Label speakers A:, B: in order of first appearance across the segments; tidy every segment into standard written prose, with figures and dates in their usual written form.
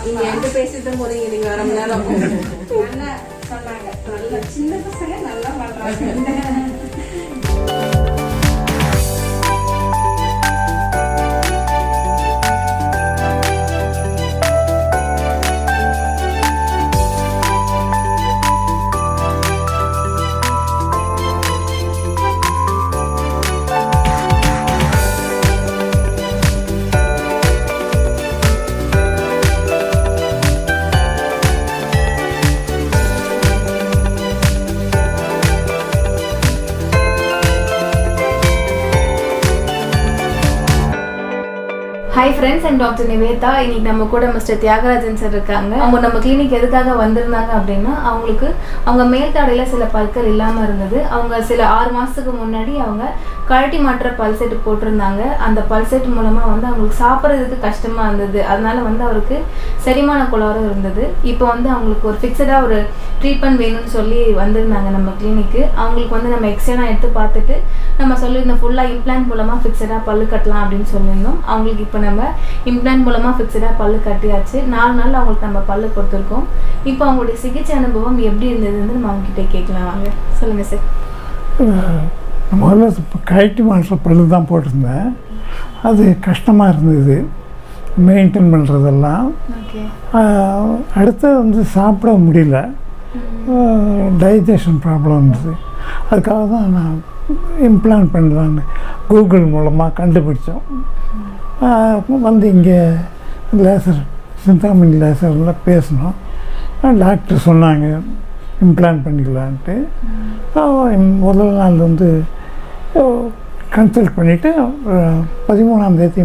A: நீங்க எங்க பேசிட்டு போறீங்க நீங்க 1/2 மணி நேரம்
B: நல்லா சொன்னாங்க. நல்ல சின்ன பசங்க நல்லா பண்றாங்க.
C: Hi friends, I'm Dr. Whta. இன்னைக்கு நம்ம கூட மிஸ்டர் தியாகராஜன் சார் இருக்காங்க. அவங்க நம்ம கிளினிக் எதுக்காக வந்திருந்தாங்க அப்படின்னா அவங்க மேல் தாடையில சில பற்கள் இல்லாம இருந்தது. அவங்க சில 6 மாசத்துக்கு முன்னாடி அவங்க கழட்டி மாற்ற பல் செட் போட்டிருந்தாங்க. அந்த பல் செட் மூலமா அவங்களுக்கு சாப்பிட்றதுக்கு கஷ்டமா இருந்தது. அதனால அவருக்கு செரிமான கோளாறு இருந்தது. இப்போ அவங்களுக்கு ஒரு ஃபிக்ஸடா ஒரு ட்ரீட்மெண்ட் வேணும்னு சொல்லி வந்திருந்தாங்க நம்ம கிளினிக்கு. அவங்களுக்கு நம்ம எக்ஸ்ரேனா எடுத்து பார்த்துட்டு நம்ம சொல்லியிருந்தோம் ஃபுல்லாக இம்ப்ளான்ட் மூலமாக ஃபிக்ஸடாக பல்லு கட்டலாம் அப்படின்னு சொல்லியிருந்தோம். அவங்களுக்கு இப்போ நம்ம இம்ப்ளான்ட் மூலமாக ஃபிக்ஸடாக பல்லு கட்டியாச்சு. 4 நாள் அவங்களுக்கு நம்ம பல்லு கொடுத்துருக்கோம். இப்போ அவங்களுடைய சிகிச்சை அனுபவம் எப்படி இருந்ததுன்னு நம்ம அவங்ககிட்ட கேட்கலாம். வாங்க சொல்லுங்கள் சார்.
D: முதல்ல கழட்டி மாற்ற பல்லு தான் போட்டிருந்தேன். அது கஷ்டமாக இருந்தது மெயின்டைன் பண்ணுறதெல்லாம். அடுத்து சாப்பிட முடியல, டைஜஷன் ப்ராப்ளம் இருந்தது. அதுக்காக தான் நான் இம்ப்ளான்ட் பண்ணலான்னு கூகுள் மூலமாக கண்டுபிடிச்சோம். இங்கே லேசர் சிந்தாமணி லேசரில் பேசினோம். டாக்டர் சொன்னாங்க இம்ப்ளான்ட் பண்ணிக்கலான்ட்டு. முதல் நாள் கன்சல்ட் பண்ணிவிட்டு 13ஆம் தேதி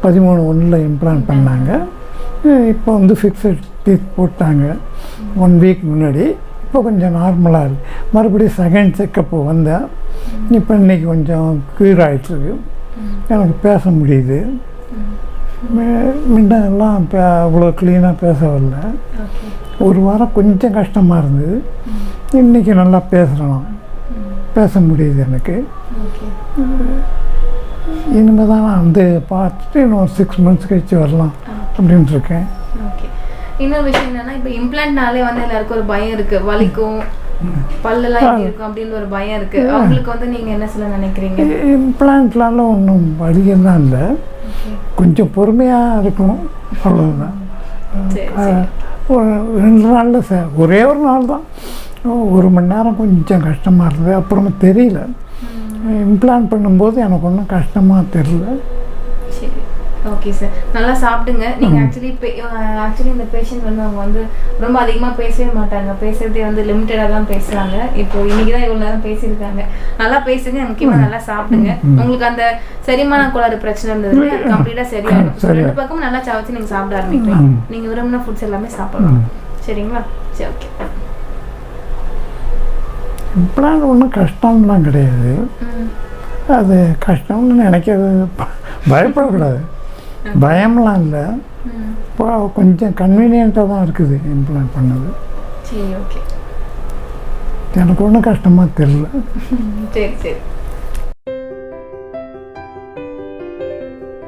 D: 13/1 இம்ப்ளான்ட் பண்ணாங்க. இப்போ ஃபிக்ஸட் டீத் போட்டாங்க 1 வீக் முன்னாடி. இப்போ கொஞ்சம் நார்மலாக இருக்குது. மறுபடியும் செகண்ட் செக்கப்பு வந்தேன். இப்போ இன்றைக்கி கொஞ்சம் க்யூர் ஆகிட்டுருக்கு. எனக்கு பேச முடியுது. முன்னெல்லாம் அவ்வளோ க்ளீனாக பேச வரல. ஒரு வாரம் கொஞ்சம் கஷ்டமாக இருந்தது. இன்றைக்கி நல்லா பேசுகிறோம், பேச முடியுது எனக்கு. இனிமேல் தான் நான் பார்த்துட்டு இன்னும் ஒரு 6 months கழிச்சு வரலாம் அப்படின்ட்டு இருக்கேன்.
C: இன்னொரு விஷயம் என்னன்னா, இப்போ இம்ப்ளான்ட்னாலே எல்லாருக்கும் ஒரு பயம் இருக்கு, வலிக்கும் பல்லெல்லாம் எப்படி இருக்கும் அப்படின்னு ஒரு பயம் இருக்கு. அவங்களுக்கு நீங்க என்ன சொல்ல நினைக்கிறீங்க?
D: இம்ப்ளான்ட்னால ஒன்றும் வலியெல்லாம் இல்லை, கொஞ்சம் பொறுமையாக இருக்கணும், அவ்வளோதான். 2 நாளில் ஒரே ஒரு நாள் தான் 1 மணி நேரம் கொஞ்சம் கஷ்டமாக இருந்தது. அப்புறமா தெரியல. இம்ப்ளான்ட் பண்ணும்போது எனக்கு ஒன்றும் கஷ்டமாக தெரியல.
C: சரி, ஓகே சார். நல்லா சாப்பிடுங்க. நீங்கள் ஆக்சுவலி இந்த பேஷண்ட் அவங்க ரொம்ப அதிகமாக பேசவே மாட்டாங்க. பேசுறதே லிமிட்டடாக தான் பேசுகிறாங்க. இப்போ இன்னைக்கு தான் இவ்வளோ நேரம் பேசியிருக்காங்க. நல்லா பேசுங்க, முக்கியமாக நல்லா சாப்பிடுங்க. உங்களுக்கு அந்த செரிமான கோளாறு பிரச்சனை இருந்தது கம்ப்ளீட்டாக சரியாகும். 2 பக்கமும் நல்லா சாவச்சு நீங்கள் சாப்பிட ஆரம்பிக்கலாம். நீங்கள் விரும்பின ஃபுட்ஸ் எல்லாமே சாப்பிடலாம். சரிங்களா? சரி, ஓகே.
D: இம்ப்ளான்ட் ஒன்றும் கஷ்டம்லாம் கிடையாது. அது கஷ்டம்னு நினைக்கிறது, பயப்படக்கூடாது. பயம்லாம் இல்லை. இப்போ கொஞ்சம் கன்வீனியண்ட்டாக தான் இருக்குது இம்ப்ளான்ட் பண்ணது.
C: சரி, ஓகே.
D: எனக்கு ஒன்றும் கஷ்டமாக தெரியல.
C: சரி சரி.